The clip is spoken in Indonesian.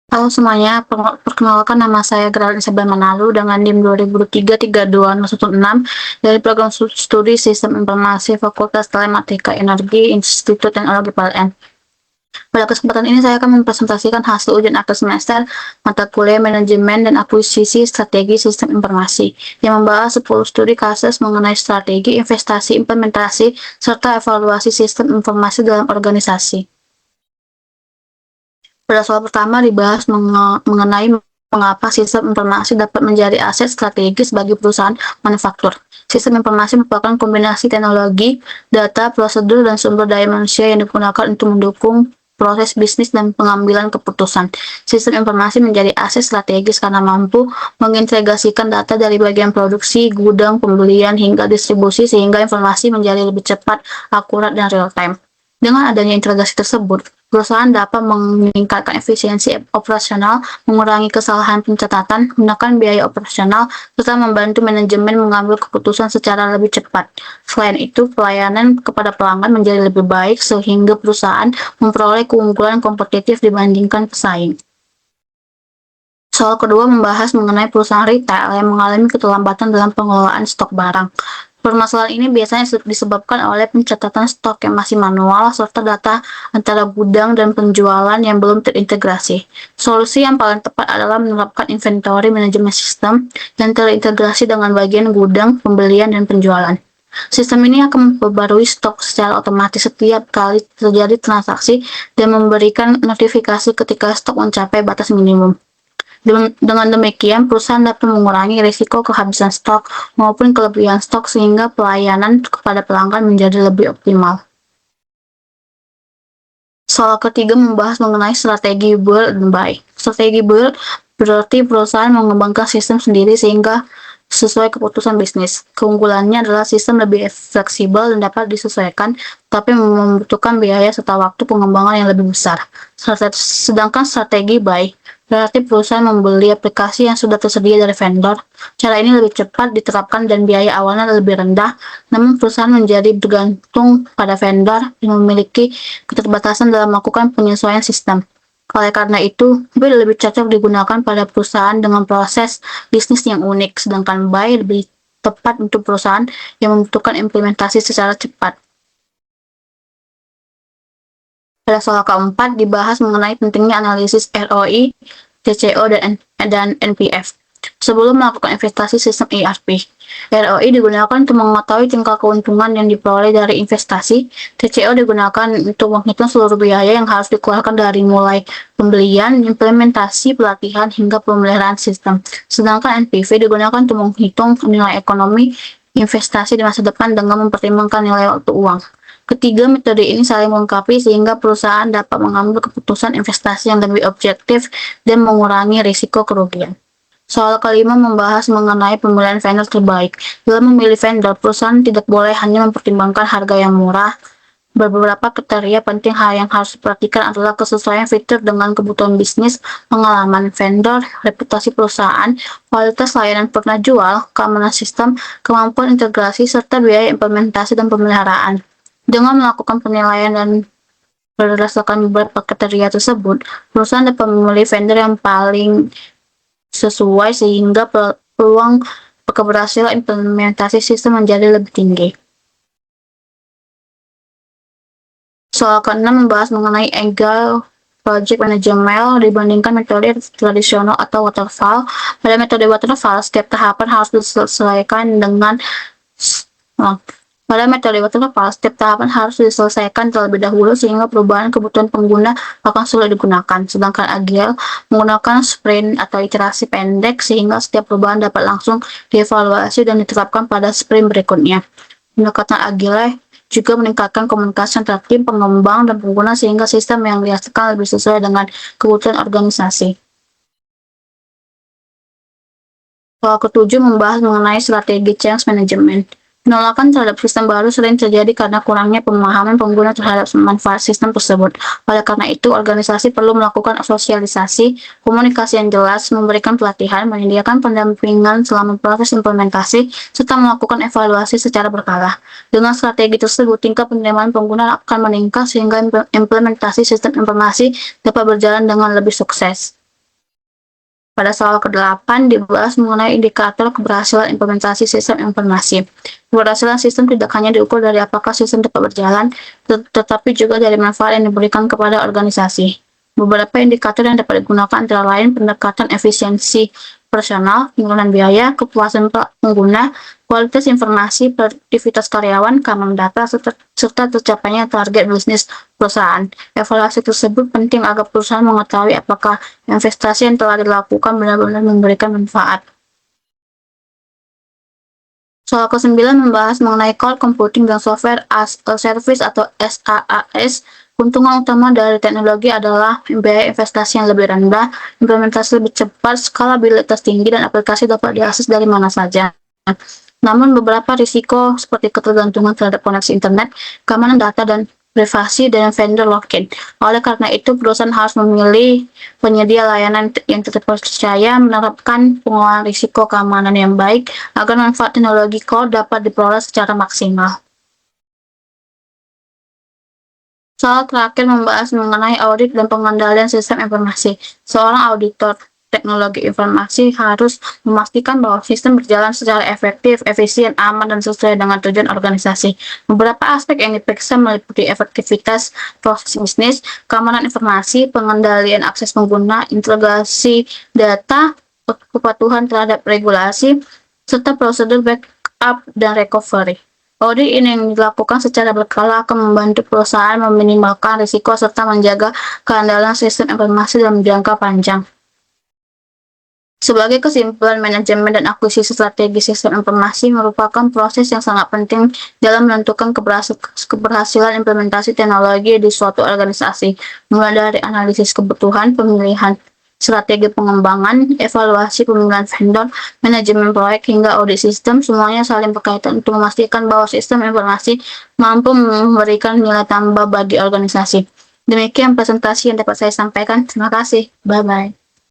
Halo semuanya, perkenalkan nama saya Geraldine Isabel Manalu dengan NIM 2023-32116 dari program studi Sistem Informasi Fakultas Telematika Energi Institut Teknologi PLN. Pada kesempatan ini saya akan mempresentasikan hasil ujian akhir semester mata kuliah Manajemen dan Akuisisi Strategi Sistem Informasi yang membahas 10 studi kasus mengenai strategi, investasi, implementasi, serta evaluasi sistem informasi dalam organisasi. Pada soal pertama dibahas mengenai mengapa sistem informasi dapat menjadi aset strategis bagi perusahaan manufaktur. Sistem informasi merupakan kombinasi teknologi, data, prosedur, dan sumber daya manusia yang digunakan untuk mendukung proses bisnis dan pengambilan keputusan. Sistem informasi menjadi aset strategis karena mampu mengintegrasikan data dari bagian produksi, gudang, pembelian, hingga distribusi sehingga informasi menjadi lebih cepat, akurat, dan real-time. Dengan adanya integrasi tersebut, perusahaan dapat meningkatkan efisiensi operasional, mengurangi kesalahan pencatatan, menekan biaya operasional, serta membantu manajemen mengambil keputusan secara lebih cepat. Selain itu, pelayanan kepada pelanggan menjadi lebih baik sehingga perusahaan memperoleh keunggulan kompetitif dibandingkan pesaing. Soal kedua membahas mengenai perusahaan retail yang mengalami keterlambatan dalam pengelolaan stok barang. Permasalahan ini biasanya disebabkan oleh pencatatan stok yang masih manual serta data antara gudang dan penjualan yang belum terintegrasi. Solusi yang paling tepat adalah menerapkan inventory management system yang terintegrasi dengan bagian gudang, pembelian, dan penjualan. Sistem ini akan memperbarui stok secara otomatis setiap kali terjadi transaksi dan memberikan notifikasi ketika stok mencapai batas minimum. Dengan demikian, perusahaan dapat mengurangi risiko kehabisan stok maupun kelebihan stok sehingga pelayanan kepada pelanggan menjadi lebih optimal. Soal ketiga membahas mengenai strategi build and buy. Strategi build berarti perusahaan mengembangkan sistem sendiri sehingga sesuai keputusan bisnis. Keunggulannya adalah sistem lebih fleksibel dan dapat disesuaikan, tapi membutuhkan biaya serta waktu pengembangan yang lebih besar. Sedangkan strategi buy berarti perusahaan membeli aplikasi yang sudah tersedia dari vendor. Cara ini lebih cepat diterapkan dan biaya awalnya lebih rendah, namun perusahaan menjadi bergantung pada vendor yang memiliki keterbatasan dalam melakukan penyesuaian sistem. Oleh karena itu, build lebih cocok digunakan pada perusahaan dengan proses bisnis yang unik, sedangkan buy lebih tepat untuk perusahaan yang membutuhkan implementasi secara cepat. Pada soal keempat dibahas mengenai pentingnya analisis ROI, TCO, dan NPF. Sebelum melakukan investasi sistem ERP, ROI digunakan untuk mengetahui tingkat keuntungan yang diperoleh dari investasi. TCO digunakan untuk menghitung seluruh biaya yang harus dikeluarkan dari mulai pembelian, implementasi, pelatihan, hingga pemeliharaan sistem. Sedangkan NPV digunakan untuk menghitung nilai ekonomi investasi di masa depan dengan mempertimbangkan nilai waktu uang. Ketiga metode ini saling melengkapi sehingga perusahaan dapat mengambil keputusan investasi yang lebih objektif dan mengurangi risiko kerugian. Soal kelima membahas mengenai pemilihan vendor terbaik. Dalam memilih vendor, perusahaan tidak boleh hanya mempertimbangkan harga yang murah. Beberapa kriteria penting yang harus diperhatikan adalah kesesuaian fitur dengan kebutuhan bisnis, pengalaman vendor, reputasi perusahaan, kualitas layanan pernah jual, keamanan sistem, kemampuan integrasi, serta biaya implementasi dan pemeliharaan. Dengan melakukan penilaian dan berdasarkan beberapa kriteria tersebut, perusahaan dapat memilih vendor yang paling sesuai sehingga peluang keberhasilan implementasi sistem menjadi lebih tinggi. Soal keenam membahas mengenai Agile Project Management dibandingkan metode tradisional atau waterfall. Pada metode waterfall, setiap tahapan harus diselesaikan terlebih dahulu sehingga perubahan kebutuhan pengguna akan sulit digunakan. Sedangkan Agile menggunakan sprint atau iterasi pendek sehingga setiap perubahan dapat langsung dievaluasi dan diterapkan pada sprint berikutnya. Pendekatan Agile juga meningkatkan komunikasi antara tim pengembang dan pengguna sehingga sistem yang dihasilkan lebih sesuai dengan kebutuhan organisasi. Soal ketujuh membahas mengenai strategi change management. Penolakan terhadap sistem baru sering terjadi karena kurangnya pemahaman pengguna terhadap manfaat sistem tersebut. Oleh karena itu, organisasi perlu melakukan sosialisasi, komunikasi yang jelas, memberikan pelatihan, menyediakan pendampingan selama proses implementasi, serta melakukan evaluasi secara berkala. Dengan strategi tersebut, tingkat penerimaan pengguna akan meningkat sehingga implementasi sistem informasi dapat berjalan dengan lebih sukses. Pada soal ke-8 dibahas mengenai indikator keberhasilan implementasi sistem informasi. Keberhasilan sistem tidak hanya diukur dari apakah sistem dapat berjalan, tetapi juga dari manfaat yang diberikan kepada organisasi. Beberapa indikator yang dapat digunakan antara lain pendekatan efisiensi personal, penurunan biaya, kepuasan pengguna, kualitas informasi, produktivitas karyawan, keamanan data, serta tercapainya target bisnis perusahaan. Evaluasi tersebut penting agar perusahaan mengetahui apakah investasi yang telah dilakukan benar-benar memberikan manfaat. Soal ke-9 membahas mengenai Cloud Computing dan Software as a Service atau SaaS. Keuntungan utama dari teknologi adalah biaya investasi yang lebih rendah, implementasi lebih cepat, skalabilitas tinggi, dan aplikasi dapat diakses dari mana saja. Namun beberapa risiko seperti ketergantungan terhadap koneksi internet, keamanan data, dan privasi dan vendor lock-in. Oleh karena itu, perusahaan harus memilih penyedia layanan yang terpercaya, menerapkan pengelolaan risiko keamanan yang baik, agar manfaat teknologi cloud dapat diperoleh secara maksimal. Soal terakhir membahas mengenai audit dan pengendalian sistem informasi. Seorang auditor teknologi informasi harus memastikan bahwa sistem berjalan secara efektif, efisien, aman, dan sesuai dengan tujuan organisasi. Beberapa aspek yang diperiksa meliputi efektivitas proses bisnis, keamanan informasi, pengendalian akses pengguna, integrasi data, kepatuhan terhadap regulasi, serta prosedur backup dan recovery. Audit ini yang dilakukan secara berkala akan membantu perusahaan meminimalkan risiko serta menjaga keandalan sistem informasi dalam jangka panjang. Sebagai kesimpulan, manajemen dan akuisisi strategi sistem informasi merupakan proses yang sangat penting dalam menentukan keberhasilan implementasi teknologi di suatu organisasi, mulai dari analisis kebutuhan, pemilihan strategi pengembangan, evaluasi pemilihan vendor, manajemen proyek, hingga audit sistem. Semuanya saling berkaitan untuk memastikan bahwa sistem informasi mampu memberikan nilai tambah bagi organisasi. Demikian presentasi yang dapat saya sampaikan. Terima kasih. Bye-bye.